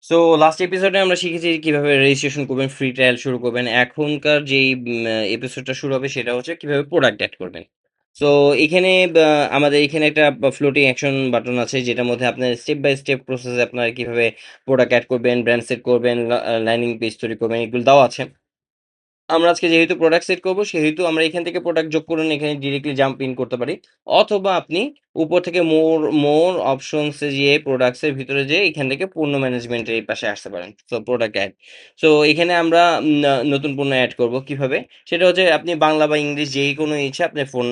So last এপিসোডে আমরা শিখেছি কিভাবে রেজিস্ট্রেশন করবেন, ফ্রি ট্রায়াল শুরু করবেন। এখনকার যেই এপিসোডটা শুরু হবে সেটা হচ্ছে কিভাবে প্রোডাক্ট অ্যাড করবেন। সো এখানে আমাদের এখানে একটা ফ্লোটিং অ্যাকশন বাটন আছে যেটার মধ্যে আপনার স্টেপ বাই স্টেপ প্রসেসে আপনার কিভাবে প্রোডাক্ট অ্যাড করবেন, ব্র্যান্ড সেট করবেন, ল্যান্ডিং পেজ তৈরি করবেন, এগুলো দেওয়া আছে। আমরা আজকে যেহেতু প্রোডাক্ট সেট করব সেহেতু আমরা এখান থেকে প্রোডাক্ট যোগ করুন এখানে ডিরেক্টলি জাম্প ইন করতে পারি, অথবা আপনি উপর থেকে মোর মোর অপশনসে গিয়ে প্রোডাক্টসের ভিতরে যেয়ে এখান থেকে পণ্য ম্যানেজমেন্টের এই পাশে আসতে পারেন। তো প্রোডাক্ট অ্যাড, সো এখানে আমরা নতুন পণ্য অ্যাড করব কিভাবে, সেটা হচ্ছে আপনি বাংলা বা ইংলিশ যেই কোনো ইচ্ছা আপনি ফোন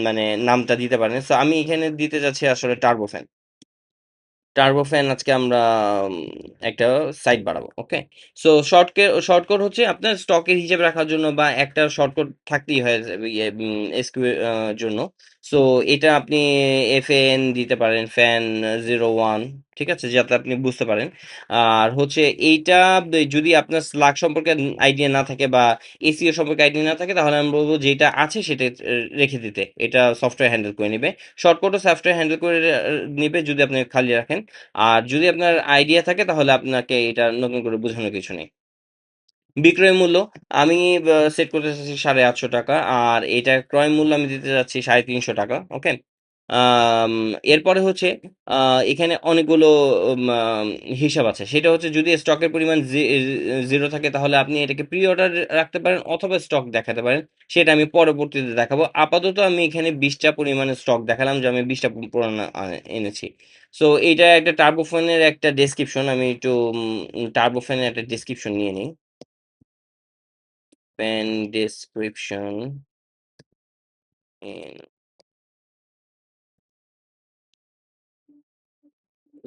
মানে নামটা দিতে পারেন। সো আমি এখানে দিতে যাচ্ছি আসলে টার্বোফ্যান। টার্বোফ্যান আজকে আমরা উম, একটা সাইট বাড়াবো, ওকে। সো শর্টকাট হচ্ছে আপনার স্টকের হিসেবে রাখার জন্য বা একটা শর্টকাট থাকতেই হয় ইয়ে এসকিউ জন্য। সো এটা আপনি এফএন দিতে পারেন, ফ্যান 01, ঠিক আছে, যাতে আপনি বুঝতে পারেন। আর হচ্ছে এইটা যদি আপনার স্লাক সম্পর্কে আইডিয়া না থাকে বা এসিও সম্পর্কে আইডিয়া না থাকে তাহলে আমি বলবো যেটা আছে সেটা রেখে দিতে, এটা সফটওয়্যার হ্যান্ডেল করে নেবে। শর্টকাটও সফটওয়্যার হ্যান্ডেল করে নিবে যদি আপনি খালি রাখেন। আর যদি আপনার আইডিয়া থাকে তাহলে আপনাকে এটা নতুন করে বোঝানোর কিছু নেই। বিক্রয় মূল্য আমি সেট করতে চাচ্ছি 850 টাকা, আর এটা ক্রয় মূল্য আমি দিতে যাচ্ছি 350 টাকা, ওকে। আম, এরপরে হচ্ছে এখানে অনেকগুলো হিসাব আছে, সেটা হচ্ছে যদি স্টকের পরিমাণ জিরো থাকে তাহলে আপনি এটাকে প্রি অর্ডার রাখতে পারেন অথবা স্টক দেখাতে পারেন, সেটা আমি পরবর্তীতে দেখাবো। আপাতত আমি এখানে 20টা পরিমাণে স্টক দেখালাম যে আমি 20টা পুরানো এনেছি। সো এইটা একটা টার্বোফোনের একটা ডেসক্রিপশন, আমি একটু টার্বোফোনের একটা ডেসক্রিপশন নিয়ে নিই। pen description in,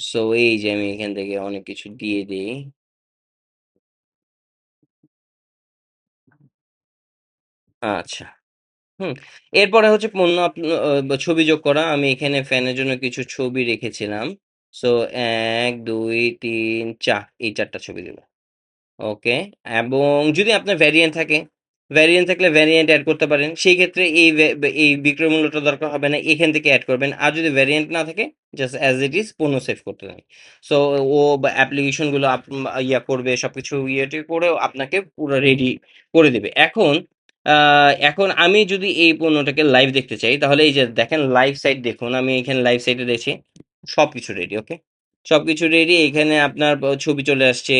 সো এই যে আমি এখান থেকে অনেক কিছু দিয়ে দিই। আচ্ছা, হুম। এরপরে হচ্ছে পণ্য ছবি যোগ করা, আমি এখানে ফ্যানের জন্য কিছু ছবি রেখেছিলাম। সো 1 2 3 4, এই 4টা ছবি দিব, ওকে। এবং যদি আপনার ভ্যারিয়েন্ট থাকে, ভ্যারিয়েন্ট থাকলে ভ্যারিয়েন্ট অ্যাড করতে পারেন, সেই ক্ষেত্রে এই বিক্রয় মূল্যটা দরকার হবে না, এখান থেকে অ্যাড করবেন। আর যদি ভ্যারিয়েন্ট না থাকে জাস্ট অ্যাজ ইট ইজ পণ্য সেভ করতে হবে। সো ও অ্যাপ্লিকেশনগুলো ইয়া করবে, সবকিছু ইয়েটি করে আপনাকে পুরো রেডি করে দেবে। এখন আমি যদি এই পণ্যটাকে লাইভ দেখতে চাই তাহলে এই যে দেখেন লাইভ সাইট, দেখুন আমি এখানে লাইভ সাইটে দেখছি সবকিছু রেডি, ওকে। সবকিছু রেডি, এখানে আপনার ছবি চলে আসছে।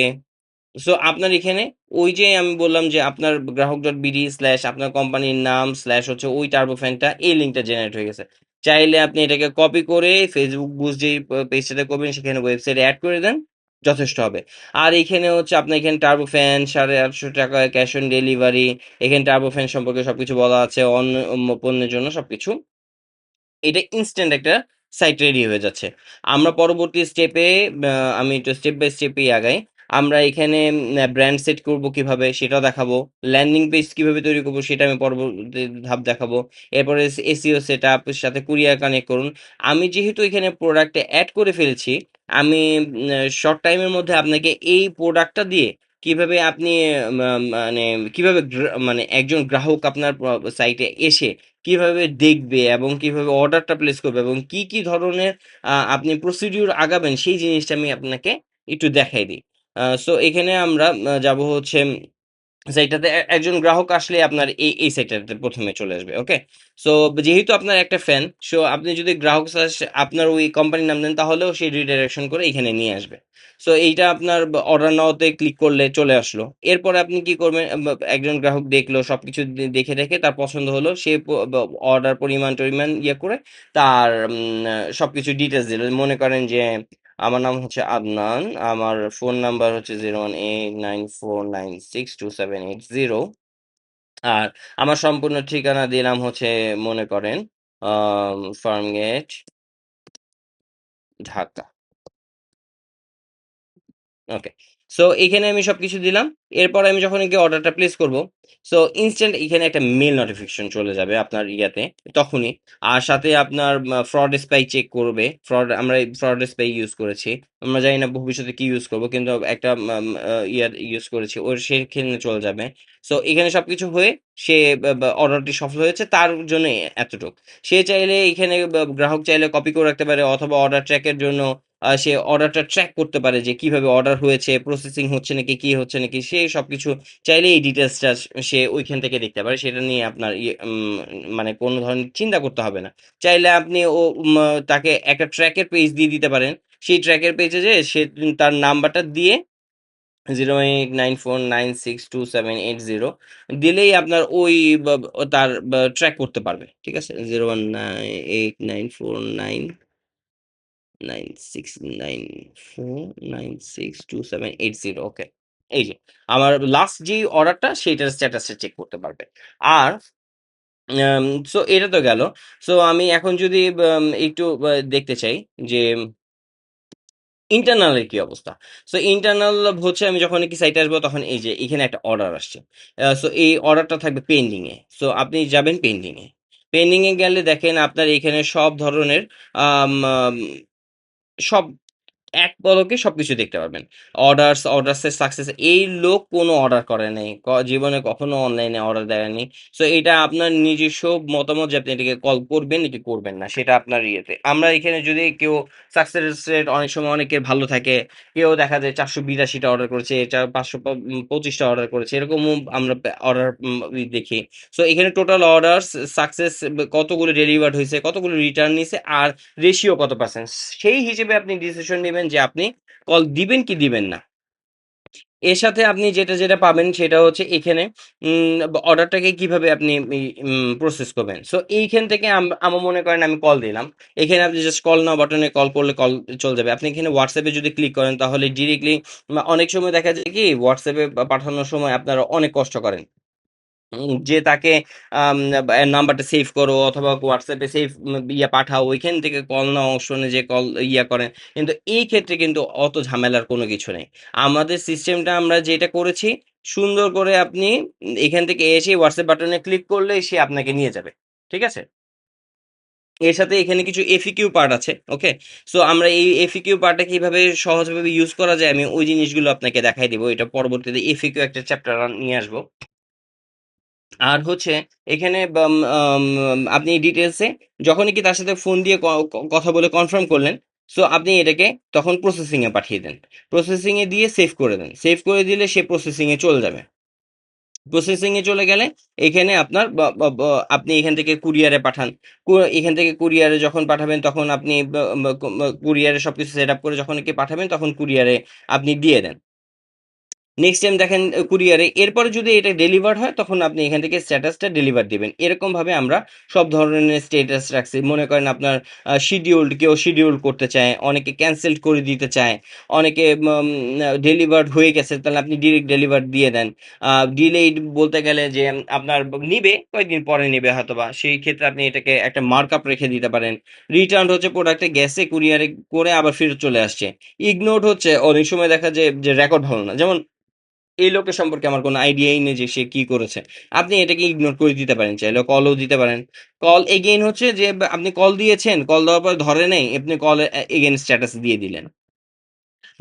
সো আপনার এখানে ওই যে আমি বললাম যে আপনার গ্রাহক ডট বিডি স্ল্যাশ আপনার কোম্পানির নাম স্ল্যাশ হচ্ছে ওই টার্বোফ্যানটা, এই লিঙ্কটা জেনারেট হয়ে গেছে। চাইলে আপনি এটাকে কপি করে ফেসবুক বুস্ট যেই পেজটাতে করবেন সেখানে ওয়েবসাইটে অ্যাড করে দেন, যথেষ্ট হবে। আর এখানে হচ্ছে আপনার এখানে টার্বোফ্যান 850 টাকা ক্যাশ অন ডেলিভারি, এখানে টার্বোফ্যান সম্পর্কে সবকিছু বলা আছে, অন্য পণ্যের জন্য সবকিছু। এটা ইনস্ট্যান্ট একটা সাইট রেডি হয়ে যাচ্ছে। আমরা পরবর্তী স্টেপে আমি একটু স্টেপ বাই স্টেপেই আগাই। আমরা এখানে ব্র্যান্ড সেট করব কিভাবে সেটাও দেখাবো, ল্যান্ডিং পেজ কিভাবে তৈরি করব সেটা আমি পরবর্তী ধাপ দেখাবো। এরপরে এসইও সেট আপ সাথে কুরিয়ার কানেক্ট করুন। আমি যেহেতু এখানে প্রোডাক্টে অ্যাড করে ফেলেছি, আমি শর্ট টাইমের মধ্যে আপনাকে এই প্রোডাক্টটা দিয়ে কিভাবে আপনি মানে কিভাবে মানে একজন গ্রাহক আপনার সাইটে এসে কিভাবে দেখবে এবং কিভাবে অর্ডারটা প্লেস করবে এবং কি কি ধরনের আপনি প্রসিডিউর আগাবেন সেই জিনিসটা আমি আপনাকে একটু দেখাই দিই। সো এখানে আমরা যাব হচ্ছে সেইটাতে একজন গ্রাহক আসলে আপনার এই সেক্টরটাতে প্রথমে চলে আসবে, ওকে। সো যেহেতু আপনার একটা ফ্যান, সো আপনি যদি গ্রাহক আপনার ওই কোম্পানির নাম দেন তাহলেও সেই রিডাইরেকশন করে এখানে নিয়ে আসবে। সো এইটা আপনার অর্ডার নাওতে ক্লিক করলে চলে আসলো। এরপরে আপনি কি করবেন, একজন গ্রাহক দেখলো সবকিছু দেখে দেখে তার পছন্দ হলো, সে অর্ডার পরিমাণ টরিমাণ ইয়ে করে তার সবকিছু ডিটেলস দিল। মনে করেন যে আমার নাম হচ্ছে আদনান, আমার ফোন নাম্বার হচ্ছে 01894962780। আর আমার সম্পূর্ণ ঠিকানা দিলাম হচ্ছে মনে করেন ফার্মগেট, ঢাকা, ওকে। সো এখানে আমি সবকিছু দিলাম। এরপর আমি যখন গিয়ে অর্ডারটা প্লেস করব, সো ইনস্ট্যান্ট এখানে একটা মেল নোটিফিকেশন চলে যাবে আপনার ইয়াতে তখনই। আর সাথে আপনার ফ্রড স্পাই চেক করবে, আমরা ফ্রড স্পাই ইউজ করেছি। আমরা জানি না ভবিষ্যতে কি ইউজ করব, কিন্তু একটা ইয়ার ইউজ করেছি, ওর সেখানে চলে যাবে। সো এখানে সবকিছু হয়ে সে অর্ডারটি সফল হয়েছে তার জন্য এতটুক। সে চাইলে এখানে গ্রাহক চাইলে কপি করে রাখতে পারে অথবা অর্ডার ট্র্যাকের জন্য সে অর্ডারটা ট্র্যাক করতে পারে যে কিভাবে অর্ডার হয়েছে, প্রসেসিং হচ্ছে নাকি, কি হচ্ছে নাকি, সে সবকিছু চাইলে এই ডিটেইলসটা সে ওইখান থেকে দেখতে পারে। সেটা নিয়ে আপনার মানে কোনো ধরনের চিন্তা করতে হবে না। চাইলে আপনি তাকে একটা ট্র্যাকের পেজ দিয়ে দিতে পারেন। সেই ট্র্যাকের পেজে যেয়ে সে তার নাম্বারটা দিয়ে 089496278 দিলেই আপনার ওই তার ট্র্যাক করতে পারবে। ঠিক আছে? 01989499694962780। ওকে। এই যে আমার লাস্ট যে অর্ডারটা সেইটার স্ট্যাটাসটা চেক করতে পারবে। আর আম সো এটা তো গেল। সো আমি এখন যদি একটু দেখতে চাই যে ইন্টারনাল এর কি অবস্থা? সো ইন্টারনাল হচ্ছে আমি যখন কি সাইটে আসবো তখন এই যে এখানে একটা অর্ডার আসছে। সো এই অর্ডারটা থাকবে পেন্ডিং এ। সো আপনি যাবেন পেন্ডিং এ। পেন্ডিং এ গেলে দেখেন আপনার এখানে সব ধরনের আম আম সব এক পলকে সবকিছু দেখতে পারবেন। অর্ডারসের সাকসেস, এই লোক কোনো অর্ডার করে নাই। জীবনে কখনো অনলাইনে অর্ডার দেয়নি। সো এটা আপনার নিজস্ব মতামত যে আপনি এটাকে কল করবেন নাকি করবেন না, সেটা আপনার ইয়েতে। আমরা এখানে যদি কেউ সাকসেস রেট অনেক সময় অনেকের ভালো থাকে। কেউ দেখা যায় ৪৮২টা অর্ডার করেছে, ৫২৫টা অর্ডার করেছে। এরকমও আমরা অর্ডার দেখি। সো এখানে টোটাল অর্ডারস সাকসেস কতগুলো ডেলিভার্ড হইছে, কতগুলো রিটার্ন নিছে আর রেশিও কত পার্সেন্ট, সেই হিসেবে আপনি ডিসিশন নেবেন যে আপনি কল দিবেন কি দিবেন না। এর সাথে আপনি যেটা পাবেন সেটা হচ্ছে এখানে অর্ডারটাকে কিভাবে আপনি প্রসেস করবেন। সো এইখান থেকে আমার মনে করেন আমি কল দিলাম। এখানে আপনি জাস্ট কল নাও বাটনে কল করলে কল চলে যাবে। আপনি এখানে হোয়াটসঅ্যাপে যদি ক্লিক করেন তাহলে ডিরেক্টলি অনেক সময় দেখা যায় কি হোয়াটসঅ্যাপে পাঠানোর সময় আপনারা অনেক কষ্ট করেন। যে তাকে নাম্বারটা সেভ করো অথবা হোয়াটসঅ্যাপে সেভ পাঠাও, ওইখান থেকে কল নাও, অপশনে যে কল করেন। কিন্তু এই ক্ষেত্রে কিন্তু অত ঝামেলার কোনো কিছু নেই। আমাদের সিস্টেমটা আমরা যেটা করেছি, সুন্দর করে আপনি এখান থেকে এসে হোয়াটসঅ্যাপ বাটনে ক্লিক করলেই সে আপনাকে নিয়ে যাবে। ঠিক আছে? এর সাথে এখানে কিছু এফিকিউ পার্ট আছে। ওকে? সো আমরা এই এফিকিউ পার্টটা কিভাবে সহজভাবে ইউজ করা যায় আমি ওই জিনিসগুলো আপনাকে দেখাই দিব। এটা পরবর্তীতে এফিকিউ একটা চ্যাপ্টার নিয়ে আসবো। আর হচ্ছে এখানে আপনি ডিটেলসে যখনই কি তার সাথে ফোন দিয়ে কথা বলে কনফার্ম করলেন, সো আপনি এটাকে তখন প্রসেসিং এ পাঠিয়ে দেন। প্রসেসিং এ দিয়ে সেভ করে দেন। সেভ করে দিলে সে প্রসেসিং এ চলে যাবে। প্রসেসিং এ চলে গেলে এখানে আপনার আপনি এখান থেকে কুরিয়ারে পাঠান। এখান থেকে কুরিয়ারে যখন পাঠাবেন তখন আপনি কুরিয়ারে সবকিছু সেট আপ করে যখন কি পাঠাবেন তখন কুরিয়ারে আপনি দিয়ে দেন। নেক্সট টাইম দেখেন কুরিয়ারে, এরপরে যদি এটা ডেলিভার হয় তখন আপনি এখান থেকে স্ট্যাটাসটা ডেলিভার দিবেন। এরকম ভাবে আমরা সব ধরনের স্ট্যাটাস রাখছি। মনে করেন আপনার শিডিউলড, কেউ শিডিউল করতে চায়, অনেকে ক্যান্সেল করে দিতে চায়, অনেকে ডেলিভার্ড হয়ে গেছে তাহলে আপনি ডিরেক্ট ডেলিভার দিয়ে দেন। ডিলেইড বলতে গেলে যে আপনার নিবে কয়েকদিন পরে নিবে হয়তোবা, সেই ক্ষেত্রে আপনি এটাকে একটা মার্কআপ রেখে দিতে পারেন। রিটার্ন হচ্ছে প্রোডাক্টে গেছে কুরিয়ারে করে আবার ফেরত চলে আসছে। ইগনোরড হচ্ছে অনেক সময় দেখা যায় যে রেকর্ড ভালো না, যেমন এই লোকের সম্পর্কে আমার কোনো আইডিয়াই নেই যে সে কি করেছে। আপনি এটাকে ইগনোর করে দিতে পারেন, চাইলে কলও দিতে পারেন। কল এগেইন হচ্ছে যে আপনি কল দিয়েছেন, কল দেওয়ার পর ধরে নেই, আপনি কল এগেইন স্ট্যাটাস দিয়ে দিলেন।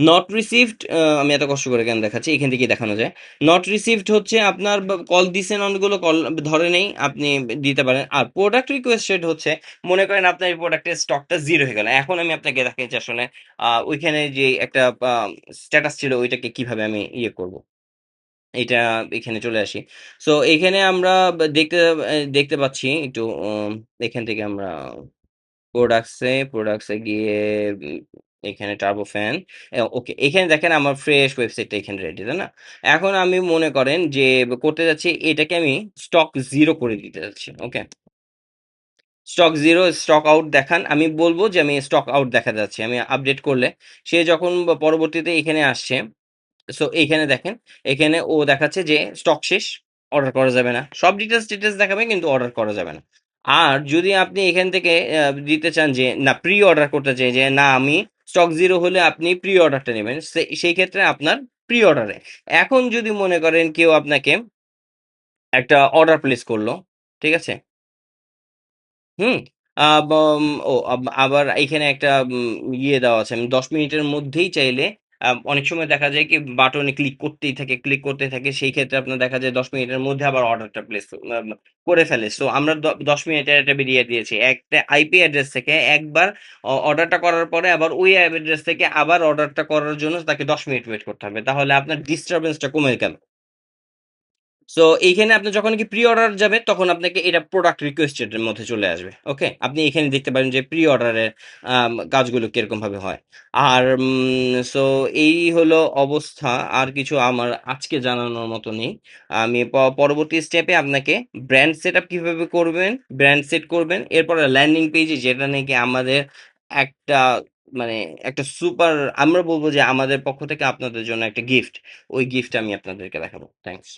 নট রিসিভড, আমি এত কষ্ট করে কেন দেখাচ্ছি, এখান থেকেই দেখানো যায়। নট রিসিভড হচ্ছে আপনার কল দিছেন অনেকগুলো, কল ধরে নেই, আপনি দিতে পারেন। আর প্রোডাক্ট রিকোয়েস্টেড হচ্ছে মনে করেন আপনার এই প্রোডাক্টের স্টকটা জিরো হয়ে গেল। এখন আমি আপনাকে দেখাচ্ছি আসলে ওইখানে যে একটা স্ট্যাটাস ছিল ওইটাকে কিভাবে আমি করব। এইটা এখানে চলে আসি। সো এখানে আমরা দেখতে পাচ্ছি একটু এখান থেকে আমরা প্রোডাক্টস এ গিয়ে উম এখানে টার্বোফ্যান ওকে, এখানে দেখেন আমার ফ্রেশ ওয়েবসাইটটা এখানে রেডি, তাই না? এখন আমি মনে করেন যে করতে যাচ্ছি এটাকে আমি স্টক 0 করে দিতে যাচ্ছি। ওকে? স্টক 0 স্টক আউট দেখান। আমি বলব যে আমি স্টক আউট দেখা যাচ্ছে। আমি আপডেট করলে সে যখন পরবর্তীতে এখানে আসছে, সো এইখানে দেখেন, এখানে ও দেখাচ্ছে যে স্টক শেষ, অর্ডার করা যাবে না। সব ডিটেলস দেখাবে কিন্তু অর্ডার করা যাবে না। আর যদি আপনি এখান থেকে দিতে চান যে না প্রি অর্ডার করতে চাই, যে না আমি স্টক 0 হলে আপনি প্রি অর্ডারটা নেবেন, সেই ক্ষেত্রে আপনার প্রি অর্ডারে। এখন যদি মনে করেন কেউ আপনাকে একটা অর্ডার প্লেস করলো, ঠিক আছে? হুম? আ বম ও আবার এখানে একটা দেওয়া আছে। আমি ১০ মিনিটের মধ্যেই চাইলে অনেক সময় দেখা যায় কি বাটনে ক্লিক করতেই থাকে, সেই ক্ষেত্রে আপনার দেখা যায় 10 মিনিটের মধ্যে আবার অর্ডারটা প্লেস করে ফেলে। সো আমরা 10 মিনিটের একটা ভিডিও দিয়েছি, একটা আইপি অ্যাড্রেস থেকে একবার অর্ডারটা করার পরে আবার ওই অ্যাড্রেস থেকে আবার অর্ডারটা করার জন্য তাকে 10 মিনিট ওয়েট করতে হবে, তাহলে আপনার ডিস্টারবেন্সটা কমে গেল। সো এইখানে আপনি যখন কি প্রি অর্ডার যাবে তখন আপনাকে এটা প্রোডাক্ট রিকোয়েস্টেড এর মধ্যে চলে আসবে। ওকে, আপনি এখানে দেখতে পারেন যে প্রি অর্ডারের কাজগুলো কিরকম ভাবে হয়। আর সো এই হলো অবস্থা, আর কিছু আমার আজকে জানানোর মতো নেই। আমি পরবর্তী স্টেপে আপনাকে ব্র্যান্ড সেট আপ কিভাবে করবেন, ব্র্যান্ড সেট করবেন, এরপরে ল্যান্ডিং পেজে যেটা নাকি আমাদের একটা মানে একটা সুপার, আমরা বলবো যে আমাদের পক্ষ থেকে আপনাদের জন্য একটা গিফট, ওই গিফট আমি আপনাদেরকে দেখাবো। থ্যাংকস।